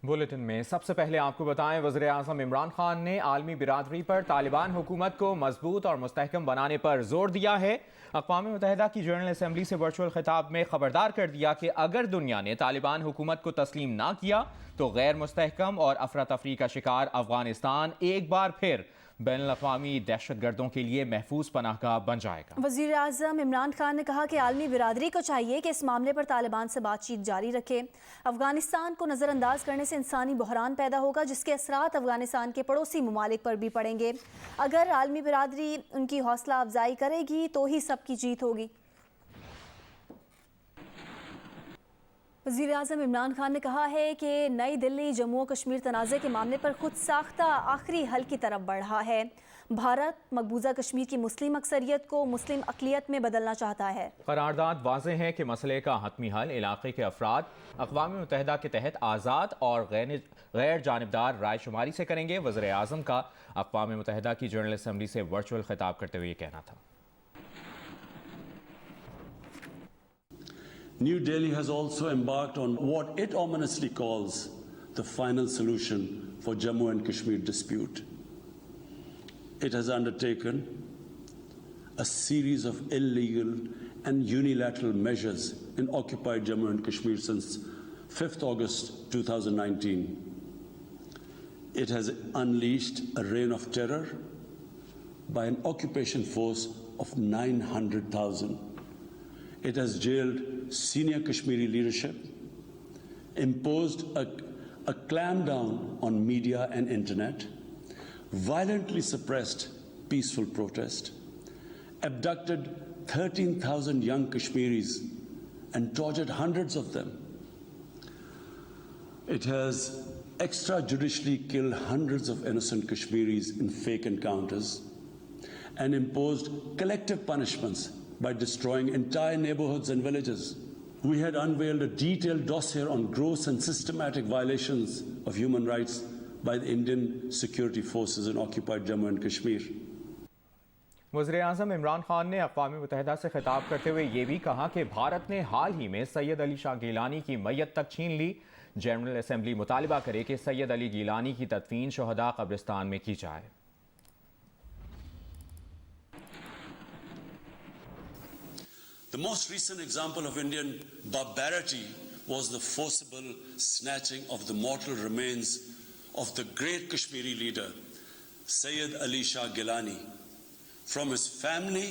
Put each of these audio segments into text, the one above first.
Bulletin में सबसे पहले आपको बताएं, वज़ीर आज़म इमरान खान ने आलमी बिरादरी पर तालिबान हुकूमत को मजबूत और मुस्तहकम बनाने पर जोर दिया है। अक़वाम मुत्तहिदा की जनरल असम्बली से वर्चुअल खिताब में खबरदार कर दिया कि अगर दुनिया ने तालिबान हुकूमत को तस्लीम ना किया तो गैर मुस्तहकम और अफरा तफरी का शिकार अफगानिस्तान एक बार फिर बैनुल-अक़वामी दहशतगर्दों के लिए महफूज पनाहगाह बन जाएगा। वज़ीर आज़म इमरान खान ने कहा कि आलमी बिरादरी को चाहिए कि इस मामले पर तालिबान से बातचीत जारी रखे। अफगानिस्तान को नज़रअंदाज करने से इंसानी बहरान पैदा होगा, जिसके असरात अफगानिस्तान के पड़ोसी ममालिक पर भी पड़ेंगे। अगर आलमी बिरादरी उनकी हौसला अफजाई करेगी तो ही सबकी जीत होगी। वज़ीर आज़म इमरान खान ने कहा है कि नई दिल्ली जम्मू कश्मीर तनाज़े के मामले पर खुद साख्ता आखिरी हल की तरफ बढ़ा है। भारत मकबूजा कश्मीर की मुस्लिम अक्सरियत को मुस्लिम अक़लियत में बदलना चाहता है। करारदाद वाज़ेह है कि मसले का हतमी हल इलाके के अफराद अक़वाम मुत्तहिदा के तहत आज़ाद और गैर जानिबदार रायशुमारी से करेंगे। वज़ीर आज़म का अक़वाम मुत्तहिदा की जनरल असम्बली से वर्चुअल खिताब करते हुए कहना था। New Delhi has also embarked on what it ominously calls the final solution for Jammu and Kashmir dispute. It has undertaken a series of illegal and unilateral measures in occupied Jammu and Kashmir since 5th August 2019. It has unleashed a reign of terror by an occupation force of 900,000. It has jailed senior Kashmiri leadership, imposed a clampdown on media and internet, violently suppressed peaceful protest, abducted 13,000 young Kashmiris and tortured hundreds of them. It has extrajudicially killed hundreds of innocent Kashmiris in fake encounters and imposed collective punishments by destroying entire neighborhoods and villages. We had unveiled a detailed dossier on gross and systematic violations of human rights by the Indian security forces in occupied Jammu and Kashmir. वज़ीर आज़म इमरान खान ने अक़वाम मुत्तहिदा से खिताब करते हुए ये भी कहा कि भारत ने हाल ही में सैयद अली शाह गिलानी की मैयत तक छीन ली। जनरल असम्बली मुतालिबा करे कि सैयद अली गिलानी की तदफीन शहदा कब्रिस्तान में की जाए। The most recent example of Indian barbarity was the forcible snatching of the mortal remains of the great Kashmiri leader, Sayyid Ali Shah Gilani, from his family,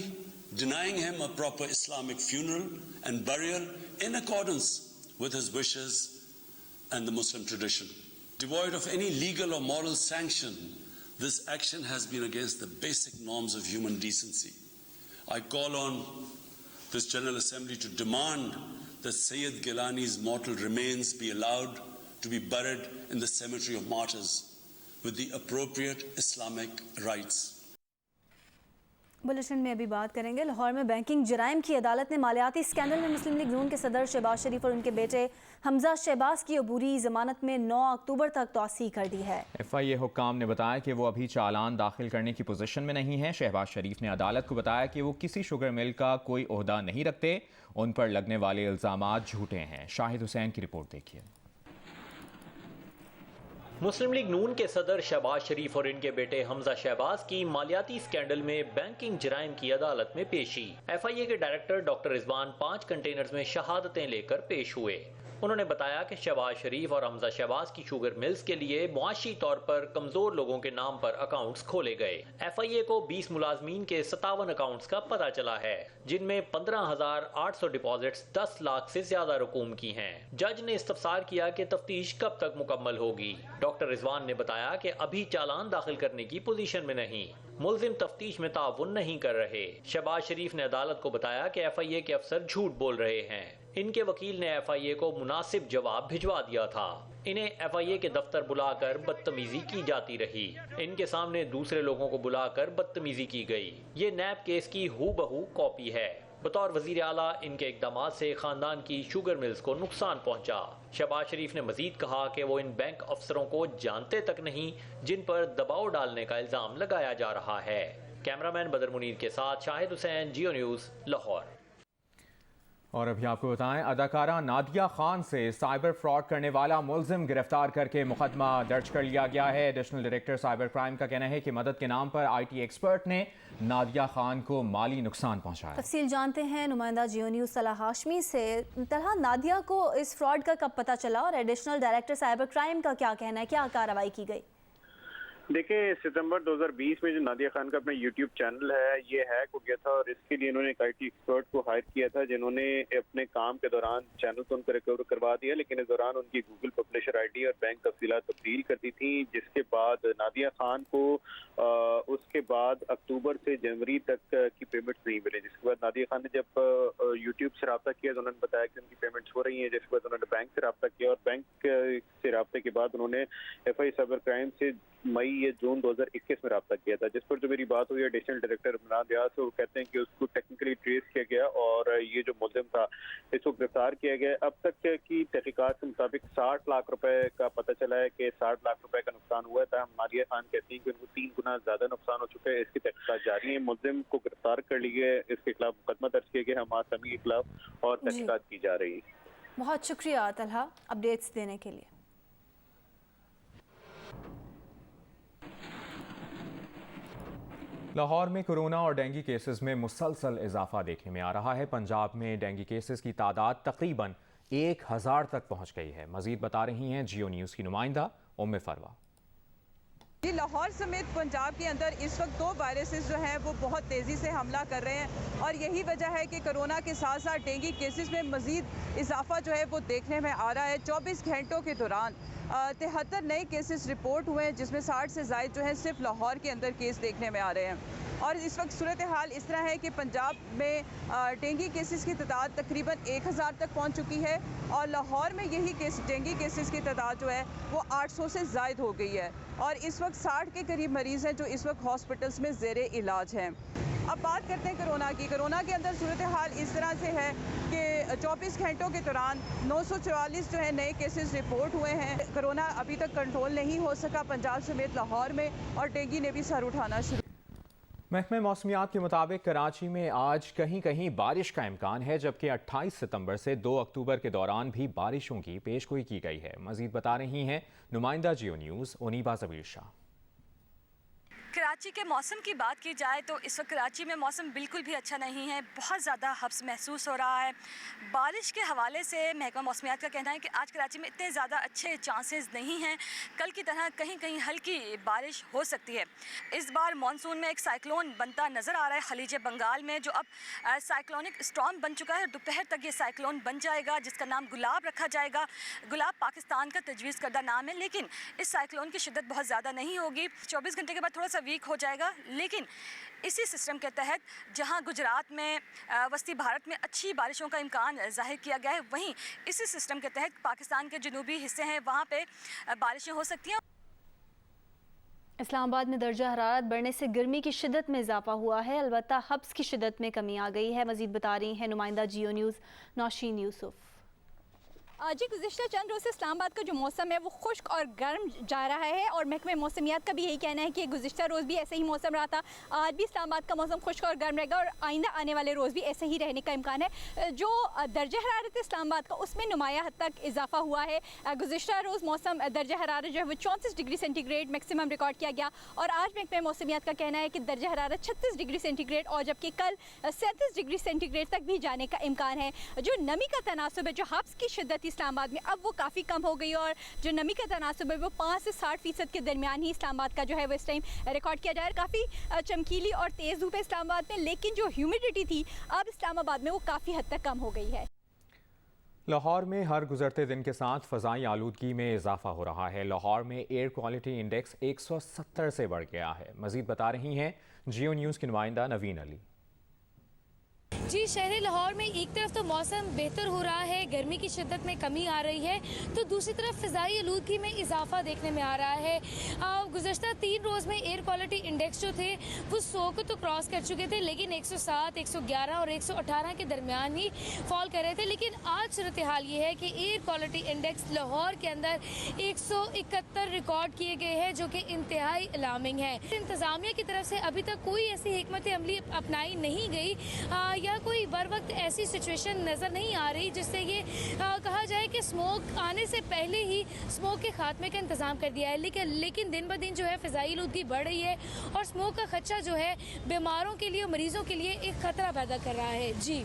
denying him a proper Islamic funeral and burial in accordance with his wishes and the Muslim tradition. Devoid of any legal or moral sanction, this action has been against the basic norms of human decency. I call on this General Assembly to demand that Sayyid Gilani's mortal remains be allowed to be buried in the cemetery of martyrs with the appropriate Islamic rites. Bulletin में अभी बात करेंगे। लाहौर में banking जराइम की अदालत ने मालियाती scandal में मुस्लिम league नून के सदर शहबाज शरीफ और उनके बेटे हमजा शहबाज की अबूरी जमानत में 9 अक्टूबर तक तौसीह कर दी है। FIA हुक्काम ने बताया कि वो अभी चालान दाखिल करने की पोजीशन में नहीं है। शहबाज शरीफ ने अदालत को बताया कि वो किसी शुगर मिल का कोई ओहदा नहीं रखते, उन पर लगने वाले इल्जामात झूठे हैं। शाहिद हुसैन की रिपोर्ट देखिए। मुस्लिम लीग नून के सदर शहबाज शरीफ और इनके बेटे हमजा शहबाज की मालियाती स्कैंडल में बैंकिंग जराइम की अदालत में पेशी। FIA के डायरेक्टर डॉक्टर रिजवान 5 कंटेनर्स में शहादतें लेकर पेश हुए। उन्होंने बताया कि शहबाज शरीफ और हमजा शहबाज की शुगर मिल्स के लिए मुआशी तौर पर कमजोर लोगों के नाम पर अकाउंट्स खोले गए। FIA को 20 मुलाजमीन के 57 अकाउंट्स का पता चला है, जिनमें 15,800 डिपॉजिट्स 10 लाख से ज्यादा रकूम की हैं। जज ने इस्तफसार किया कि तफ्तीश कब तक मुकम्मल होगी। डॉक्टर रिजवान ने बताया कि अभी चालान दाखिल करने की पोजीशन में नहीं, मुल्जिम तफ्तीश में ताउन नहीं कर रहे। शहबाज शरीफ ने अदालत को बताया कि FIA के अफसर झूठ बोल रहे हैं। इनके वकील ने FIA को मुनासिब जवाब भिजवा दिया था। इन्हें FIA के दफ्तर बुलाकर बदतमीजी की जाती रही। इनके सामने दूसरे लोगों को बुलाकर बदतमीजी की गई। ये नैब केस की हूबहू कॉपी है। बतौर वजीर आला इनके इकदामात से खानदान की शुगर मिल्स को नुकसान पहुंचा। शहबाज शरीफ ने मजीद कहा कि वो इन बैंक अफसरों को जानते तक नहीं जिन पर दबाव डालने का इल्जाम लगाया जा रहा है। कैमरामैन बदर मुनीर के साथ शाहिद हुसैन, जियो न्यूज़, लाहौर। और अभी आपको बताएं, अदाकारा नादिया खान से साइबर फ्रॉड करने वाला मुलजिम गिरफ्तार करके मुकदमा दर्ज कर लिया गया है। एडिशनल डायरेक्टर साइबर क्राइम का कहना है कि मदद के नाम पर IT एक्सपर्ट ने नादिया खान को माली नुकसान पहुंचाया। तफसील जानते हैं नुमाइंदा जियो न्यूज़ तलहा हाशमी से। तलहा, नादिया को इस फ्रॉड का कब पता चला और एडिशनल डायरेक्टर साइबर क्राइम का क्या कहना है, क्या कार्रवाई की गई? देखिए, सितंबर 2020 में जो नादिया खान का अपना YouTube चैनल है ये हैक हो गया था और इसके लिए इन्होंने एक IT एक्सपर्ट को हायर किया था जिन्होंने अपने काम के दौरान चैनल को उनको रिकवर करवा दिया, लेकिन इस दौरान उनकी गूगल पब्लिशर ID और बैंक तफसीलात तब्दील कर दी थी, जिसके बाद नादिया खान को उसके बाद अक्टूबर से जनवरी तक की पेमेंट्स नहीं मिली। जिसके बाद नादिया खान ने जब YouTube से रब्ता किया तो उन्होंने बताया कि उनकी पेमेंट्स हो रही हैं। जिसके बाद उन्होंने बैंक से रब्ता किया और बैंक से रब्ते के बाद उन्होंने FI साइबर क्राइम से मई या जून 2021 में रब्ता किया था, जिस पर जो मेरी बात हुई एडिशनल डायरेक्टर इमरान रियाज से, वो कहते हैं कि उसको टेक्निकली ट्रेस किया गया और ये जो मुलजिम था इसको गिरफ्तार किया गया। अब तक की तहकीकात के मुताबिक 60 लाख रुपए का पता चला है कि 60 लाख रुपए का नुकसान हुआ था। नादिया खान कहती हैं कि उनको 3 गुना ज्यादा नुकसान हो चुका है। इसकी तहकीकात जारी है, मुलजिम को गिरफ्तार कर लिए, इसके खिलाफ मुकदमा दर्ज किया गया हमाद समी के खिलाफ और तहकीकात की जा रही है। बहुत शुक्रिया तलहा अपडेट्स देने के लिए। लाहौर में कोरोना और डेंगू केसेस में मुसलसल इजाफा देखने में आ रहा है। पंजाब में डेंगू केसेस की तादाद तकरीबन 1000 तक पहुंच गई है। मजीद बता रही हैं जियो न्यूज़ की नुमाइंदा उम्मे फरवा। जी, लाहौर समेत पंजाब के अंदर इस वक्त 2 वायरसेस जो हैं वो बहुत तेज़ी से हमला कर रहे हैं और यही वजह है कि कोरोना के साथ साथ डेंगू केसेस में मज़ीद इजाफा जो है वो देखने में आ रहा है। 24 घंटों के दौरान 73 नए केसेस रिपोर्ट हुए हैं, जिसमें 60 से ज़ायद जो है सिर्फ लाहौर के अंदर केस देखने में आ रहे हैं। और इस वक्त सूरत हाल इस तरह है कि पंजाब में डेंगू केसेस की तादाद तकरीबन 1000 तक पहुंच चुकी है और लाहौर में यही डेंगू केसेस की तादाद जो है वो 800 से ज़ायद हो गई है और इस वक्त 60 के करीब मरीज़ हैं जो इस वक्त हॉस्पिटल्स में ज़ेरे इलाज हैं। अब बात करते हैं कोरोना की। कोरोना के अंदर सूरत हाल इस तरह से है कि 24 घंटों के दौरान 944 जो है नए केसेस रिपोर्ट हुए हैं। कोरोना अभी तक कंट्रोल नहीं हो सका पंजाब समेत लाहौर में और डेंगू ने भी सर उठाना शुरू। महकमे मौसमियात के मुताबिक कराची में आज कहीं कहीं बारिश का इम्कान है, जबकि 28 सितंबर से 2 अक्टूबर के दौरान भी बारिशों की पेशगोई की गई है। मजीद बता रही हैं नुमाइंदा जियो न्यूज़ उनीबा ज़बीर शाह। कराची के मौसम की बात की जाए तो इस वक्त कराची में मौसम बिल्कुल भी अच्छा नहीं है, बहुत ज़्यादा हब्स महसूस हो रहा है। बारिश के हवाले से महकमा मौसमियात का कहना है कि आज कराची में इतने ज़्यादा अच्छे चांसेस नहीं हैं, कल की तरह कहीं कहीं हल्की बारिश हो सकती है। इस बार मानसून में एक साइक्लोन बनता नज़र आ रहा है खलीज बंगाल में, जो अब साइक्लोनिक स्टॉर्म बन चुका है। दोपहर तक ये साइक्लोन बन जाएगा, जिसका नाम गुलाब रखा जाएगा। गुलाब पाकिस्तान का तजवीज़ करदा नाम है, लेकिन इस साइक्लोन की शिद्दत बहुत ज़्यादा नहीं होगी। 24 घंटे के बाद थोड़ा सा वीक हो जाएगा, लेकिन इसी सिस्टम के तहत जहां गुजरात में वस्ती भारत में अच्छी बारिशों का इम्कान जाहिर किया गया है, वहीं इसी सिस्टम के तहत पाकिस्तान के जनूबी हिस्से हैं वहां पे बारिशें हो सकती हैं। इस्लामाबाद में दर्जा हरारत बढ़ने से गर्मी की शिद्दत में इजाफा हुआ है, अलबत्ता हब्स की शिद्दत में कमी आ गई है। मजीद बता रही हैं नुमाइंदा जियो न्यूज़ नौशीन यूसुफ। जी, गुज़िश्ता चंद रोज़ से इस्लामाबाद का जो मौसम है वो खुश्क और गर्म जा रहा है और महकमे मौसमियात का भी यही कहना है कि गुज़िश्ता रोज़ भी ऐसे ही मौसम रहा था, आज भी इस्लामाबाद का मौसम खुश्क और गर्म रहेगा और आइंदा आने वाले रोज़ भी ऐसे ही रहने का इम्कान है। जो दर्जा हरारत इस्लामाबाद का उसमें नुमाया हद तक इजाफा हुआ है। गुज़िश्ता रोज़ मौसम दर्जा हरारत जो है वो 34 डिग्री सेंटीग्रेड मैक्सिमम रिकॉर्ड किया गया और आज महकमे मौसमियात का कहना है कि दर्जा हरारत 36 डिग्री सेंटीग्रेड और जबकि कल 37 डिग्री सेंटीग्रेड तक भी जाने का इम्कान है। जो नमी का तनासुब है, जो हब्स की शिद्दत इस्लामाबाद में अब वो काफ़ी कम हो गई और जो नमी का तनासुब है वो 5 से 60% के दरमियान ही इस्लामाबाद का जो है वो इस टाइम रिकॉर्ड किया जा रहा है। काफ़ी चमकीली और तेज़ धूप है इस्लामाबाद में, लेकिन जो ह्यूमिडिटी थी अब इस्लामाबाद में वो काफ़ी हद तक कम हो गई है। लाहौर में हर गुजरते दिन के साथ फ़ज़ाई आलूदगी में इजाफा हो रहा है। लाहौर में एयर क्वालिटी इंडेक्स 170 से बढ़ गया है। मज़ीद बता रही हैं जियो न्यूज़ की नुमाइंदा नवीन अली। जी, शहर लाहौर में एक तरफ तो मौसम बेहतर हो रहा है, गर्मी की शिद्दत में कमी आ रही है, तो दूसरी तरफ फ़िज़ाई आलूदगी में इजाफा देखने में आ रहा है। गुज़श्ता 3 रोज़ में एयर क्वालिटी इंडेक्स जो थे वो 100 को तो क्रॉस कर चुके थे, लेकिन 107, 111 और 118 के दरमियान ही फॉल कर रहे थे। लेकिन आज सूरत हाल ये है कि एयर क्वालिटी इंडेक्स लाहौर के अंदर 171 रिकॉर्ड किए गए हैं, जो कि इंतहाई अलार्मिंग है। इंतज़ामिया की तरफ से अभी तक कोई ऐसी हिकमत अमली अपनाई नहीं गई या कोई बर वक्त ऐसी सिचुएशन नज़र नहीं आ रही जिससे ये कहा जाए कि स्मोक आने से पहले ही स्मोक के खात्मे का इंतज़ाम कर दिया है। लेकिन दिन ब दिन जो है फ़िज़ाई आलूदगी बढ़ रही है और स्मोक का खदशा जो है बीमारों के लिए, मरीजों के लिए एक खतरा पैदा कर रहा है। जी